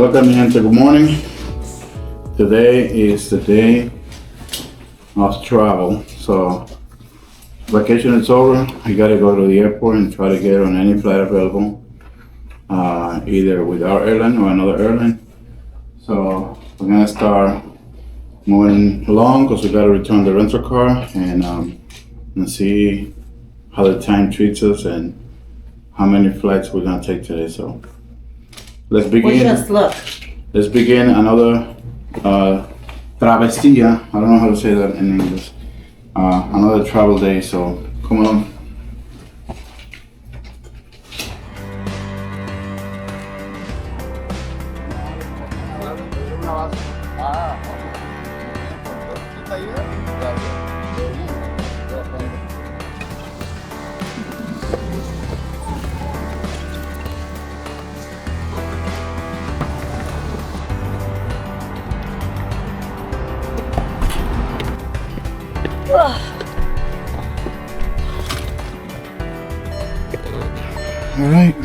Welcome, gente. Good morning. Today is the day of travel. So vacation is over. I gotta go to the airport and try to get on any flight available, either with our airline or another airline. So we're gonna start moving along because we gotta return the rental car and see how the time treats us and how many flights we're gonna take today. So let's begin. We just look. Let's begin another travesía. I don't know how to say that in English. Another travel day. So come along. All right.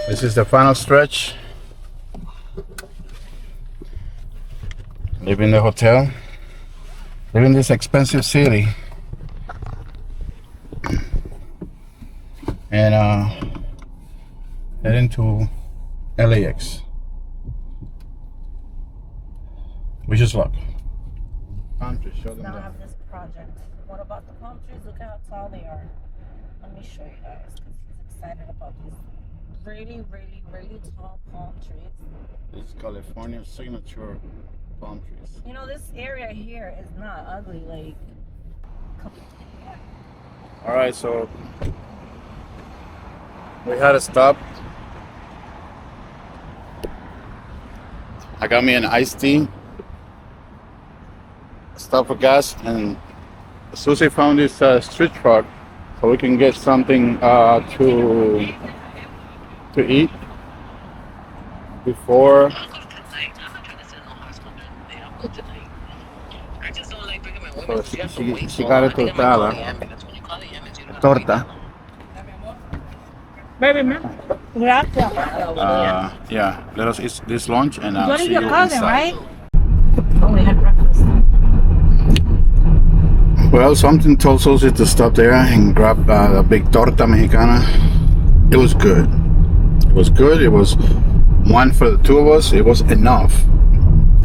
This is the final stretch. Leaving the hotel. Leaving this expensive city. And heading to LAX. Wish us luck. Show them Now I that. have this project. What about the palm trees? Look how tall they are. Let me show you guys because he's excited about these really, really, really tall palm trees. This is California signature palm trees. You know, this area here is not ugly. Like, All right, so we had to stop. I got me an iced tea. Stop for gas, and Susie found this street truck, so we can get something to eat before. So she got a torta. baby, man. Gracias. Yeah, let us eat this lunch and What see is you your cousin, inside. right? Oh, we had breakfast. Well, something told Susie to stop there and grab a big torta mexicana. It was good. It was good. It was one for the two of us. It was enough.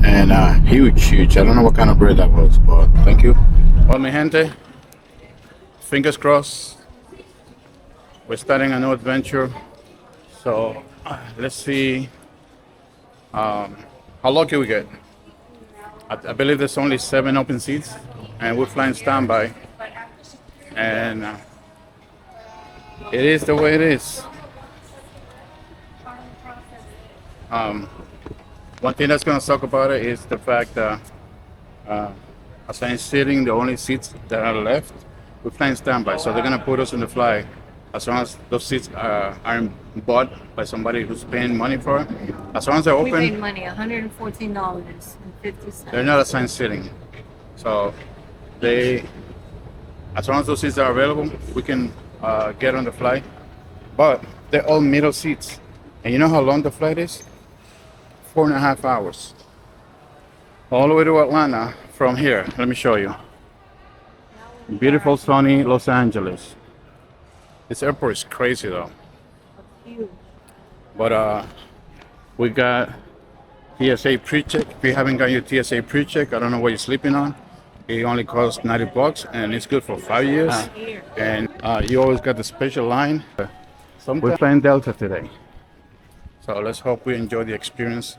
And huge. I don't know what kind of bread that was, but thank you. Well, mi gente, fingers crossed. We're starting a new adventure. So let's see how lucky we get. I believe there's only 7 open seats, and we're flying standby. And it is the way it is. One thing that's gonna suck about it is the fact that assigned seating, the only seats that are left, we're flying standby, so they're gonna put us in the flight as long as those seats aren't bought by somebody who's paying money for it. As long as they're We paid open, money, $114.50. they're not assigned seating. So as long as those seats are available, we can get on the flight. But they're all middle seats. And you know how long the flight is? 4.5 hours. All the way to Atlanta from here. Let me show you. Beautiful sunny Los Angeles. This airport is crazy though. Huge. But we got TSA pre-check. If you haven't got your TSA pre-check, I don't know what you're sleeping on. It only costs $90 and it's good for 5 years. And you always got the special line. We're flying Delta today. So let's hope we enjoy the experience.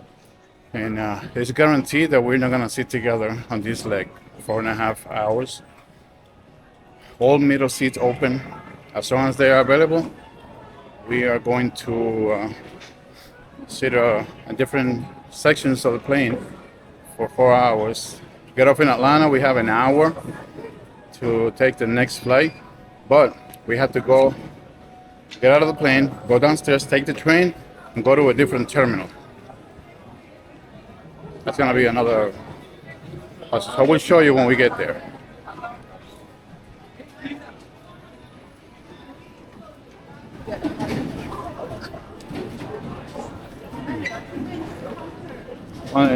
And it's guaranteed that we're not gonna sit together on this like 4.5 hours. All middle seats open. As long as they are available, we are going to sit in different sections of the plane for 4 hours. Get off in Atlanta, we have an hour to take the next flight, but we have to get out of the plane, go downstairs, take the train, and go to a different terminal. That's gonna be another. I will show you when we get there.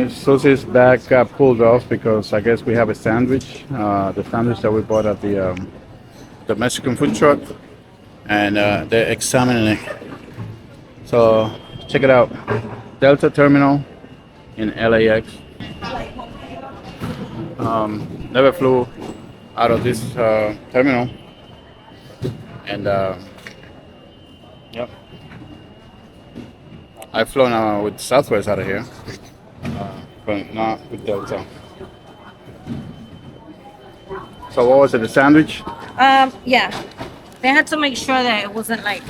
Susie's back got pulled off because I guess we have a sandwich, the sandwich that we bought at the Mexican food truck, and they're examining it. So check it out, Delta Terminal in LAX. Never flew out of this terminal, and yep, I've flown with Southwest out of here, but not with Delta. So what was it? The sandwich? Yeah. They had to make sure that it wasn't like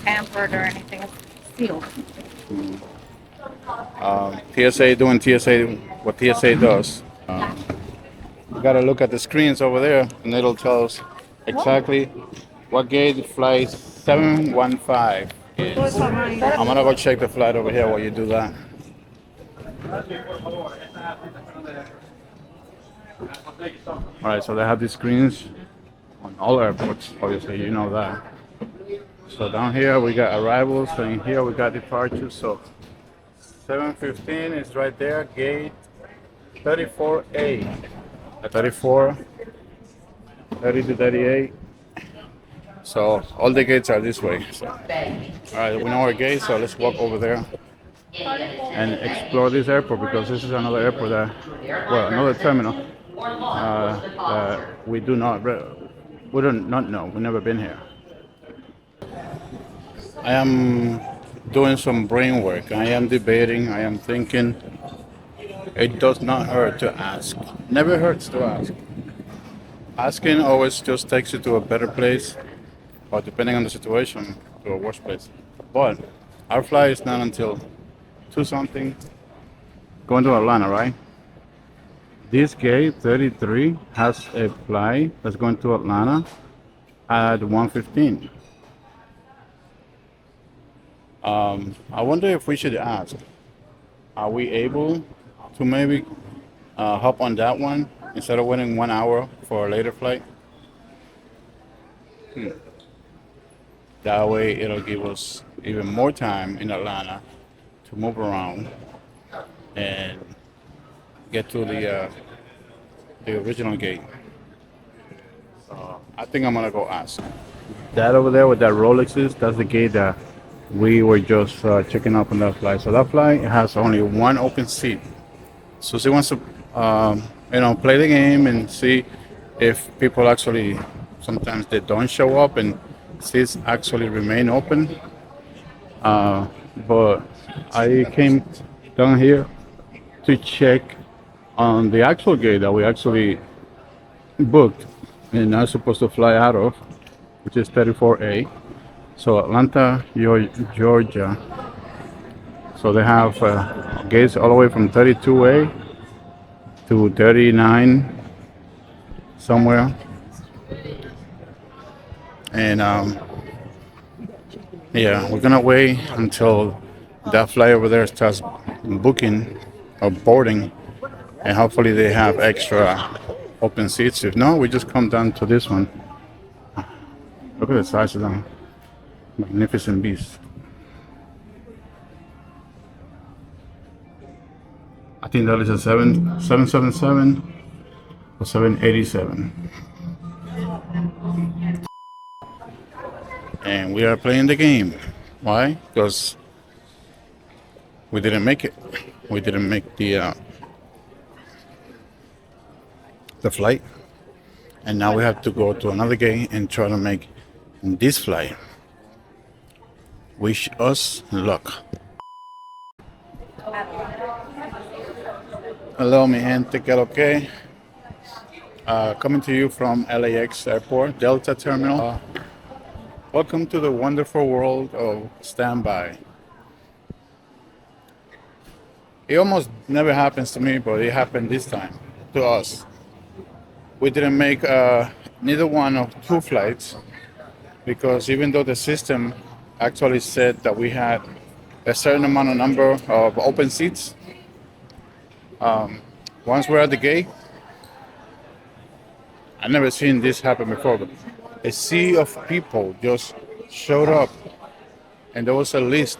pampered or anything. It's sealed. TSA doing TSA what TSA does. You gotta look at the screens over there, and it'll tell us exactly what gate flight 715 is. I'm gonna go check the flight over here while you do that. All right, so they have these screens on all airports. Obviously, you know that. So down here we got arrivals, and here we got departures. So 715 is right there, gate 34A. 34, 30 to 38. So all the gates are this way. So, all right, we know our gate, so let's walk over there and explore this airport, because this is another airport another terminal that we do not know. We've never been here. I am doing some brain work. I am debating. I am thinking. It does not hurt to ask. Never hurts to ask. Asking always just takes you to a better place, or depending on the situation, to a worse place. But our flight is not until 2 something going to Atlanta, right? This gate 33 has a flight that's going to Atlanta at 1:15. I wonder if we should ask. Are we able to maybe hop on that one instead of waiting 1 hour for a later flight? That way it'll give us even more time in Atlanta to move around and get to the original gate. So I think I'm gonna go ask. That over there with that Rolex is, that's the gate that we were just checking up on that flight. So that flight has only one open seat. So she wants to, play the game and see if people actually, sometimes they don't show up and seats actually remain open. But I came down here to check on the actual gate that we actually booked and are supposed to fly out of, which is 34A. So Atlanta, Georgia. So they have gates all the way from 32A to 39 somewhere. And yeah, we're gonna wait until that flight over there starts booking or boarding, and hopefully they have extra open seats. If not, we just come down to this one. Look at the size of them. Magnificent beast. I think that is a 777 or 787. And we are playing the game. Why? Because we didn't make it. We didn't make the flight. And now we have to go to another gate and try to make this flight. Wish us luck. Hello, mi gente, que lo que? Coming to you from LAX Airport, Delta Terminal. Welcome to the wonderful world of standby. It almost never happens to me, but it happened this time to us. We didn't make neither one of 2 flights, because even though the system actually said that we had a certain number of open seats, once we're at the gate, I've never seen this happen before, but a sea of people just showed up, and there was a list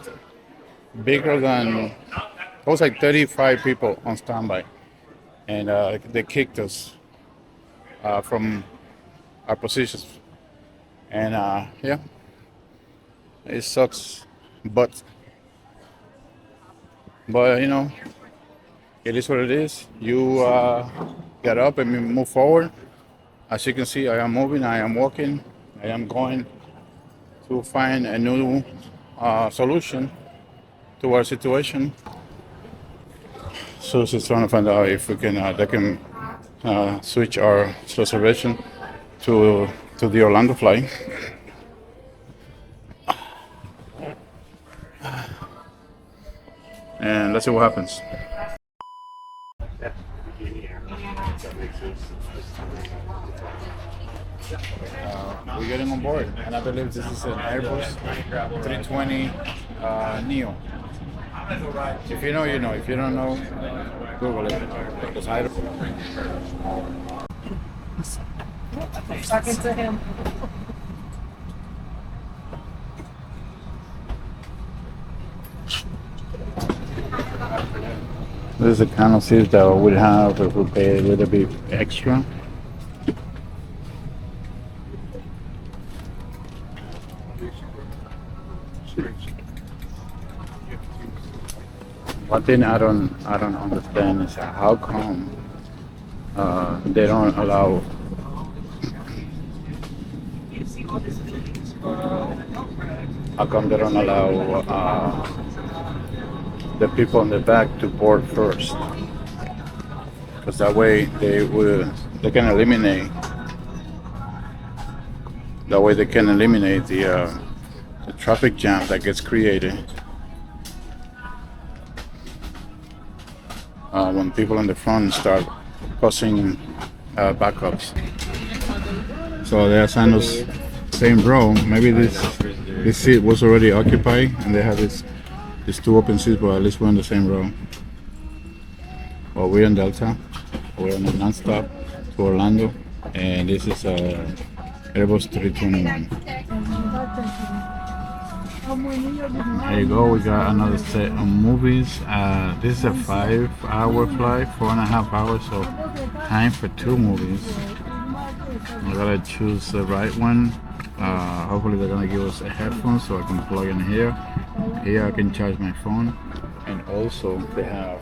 bigger than There was like 35 people on standby, and they kicked us from our positions. And yeah, it sucks, but you know, it is what it is. You get up and move forward. As you can see, I am moving, I am walking, I am going to find a new solution to our situation. So she's trying to find out if we can, they can switch our reservation to the Orlando flight. And let's see what happens. We're getting on board, and I believe this is an Airbus 320 Neo. If you know, you know. If you don't know, Google it. Because I don't. Talking to him. This is the kind of seat that we would have if we pay a little bit extra. One thing I don't understand is how come they don't allow the people in the back to board first, because that way they can eliminate the traffic jam that gets created when people in the front start causing backups. So they assign us same row. Maybe this seat was already occupied and they have these two open seats, but at least we're in the same row. Well, we're in Delta. We're on a non-stop to Orlando, and this is Airbus 321. There you go. We got another set of movies. This is a 5-hour flight, 4.5 hours, so time for 2 movies. I gotta choose the right one. Hopefully they're gonna give us a headphone so I can plug in here. Here I can charge my phone, and also they have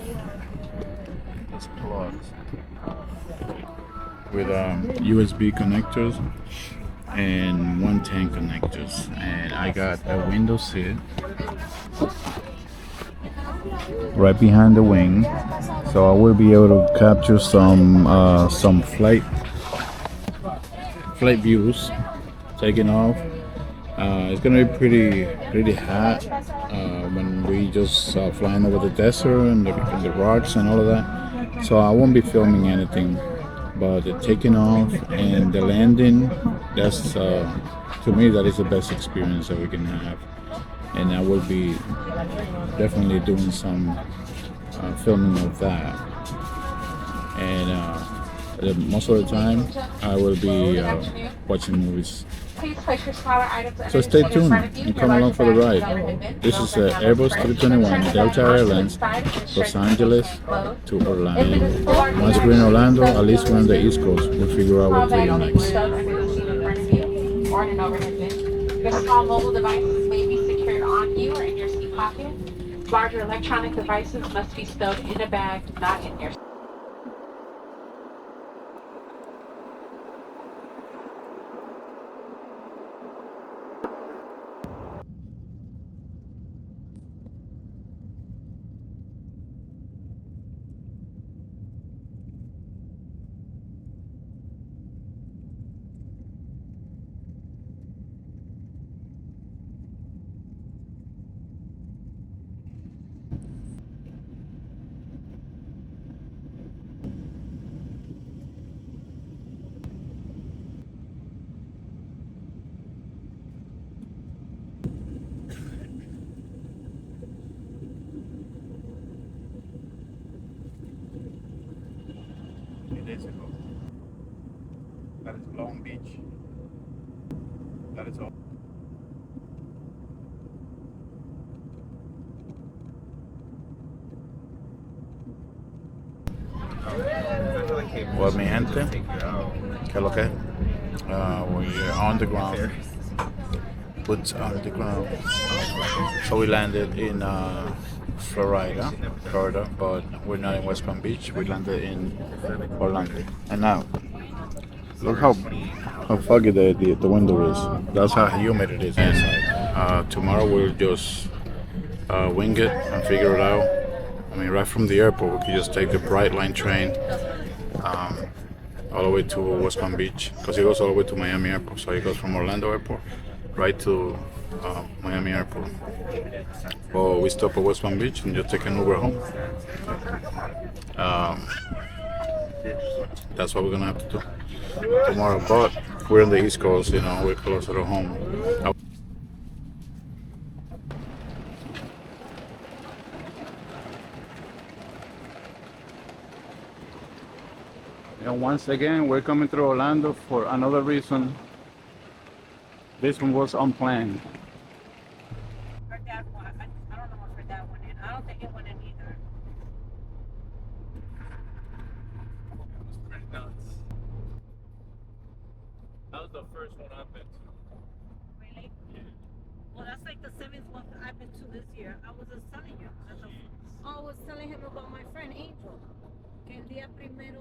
these plugs with USB connectors and 110 connectors. And I got a window seat right behind the wing, so I will be able to capture some flight views taking off. It's gonna be pretty hot when we just flying over the desert and the rocks and all of that. So I won't be filming anything, but the taking off and the landing, that's to me that is the best experience that we can have. And I will be definitely doing some filming of that. And most of the time I will be watching movies. So stay tuned and come along for the ride. This is Airbus 321 Delta Airlines, Los Angeles to Orlando. Once we're in Orlando, at least we're on the East Coast. We'll figure out what to do next. Your small mobile devices may be secured on you or in your seat pocket. Larger electronic devices must be stowed in a bag, not in your seat. Days ago. That is Long Beach. That is all. Well, mi gente, ¿qué es lo que? We're on the ground. Boots on the ground. So we landed in Florida, but we're not in West Palm Beach. We landed in Orlando. And now, look how foggy the window is. That's how humid it is inside. Tomorrow we'll just wing it and figure it out. I mean, right from the airport, we could just take the Bright Line train all the way to West Palm Beach, because it goes all the way to Miami Airport. So it goes from Orlando Airport right to Miami Airport. Or we stop at West Palm Beach and just take an Uber home. That's what we're gonna have to do tomorrow. But we're on the East Coast, you know, we're closer to home. And once again, we're coming through Orlando for another reason. This one was unplanned. Her dad won. I don't know if her dad went in. I don't think it went in either. Pretty nuts. That was the first one I've been to. Really? Well, that's like the 7th one I've been to this year. I was just telling you. I was telling him about my friend Angel. Que el día primero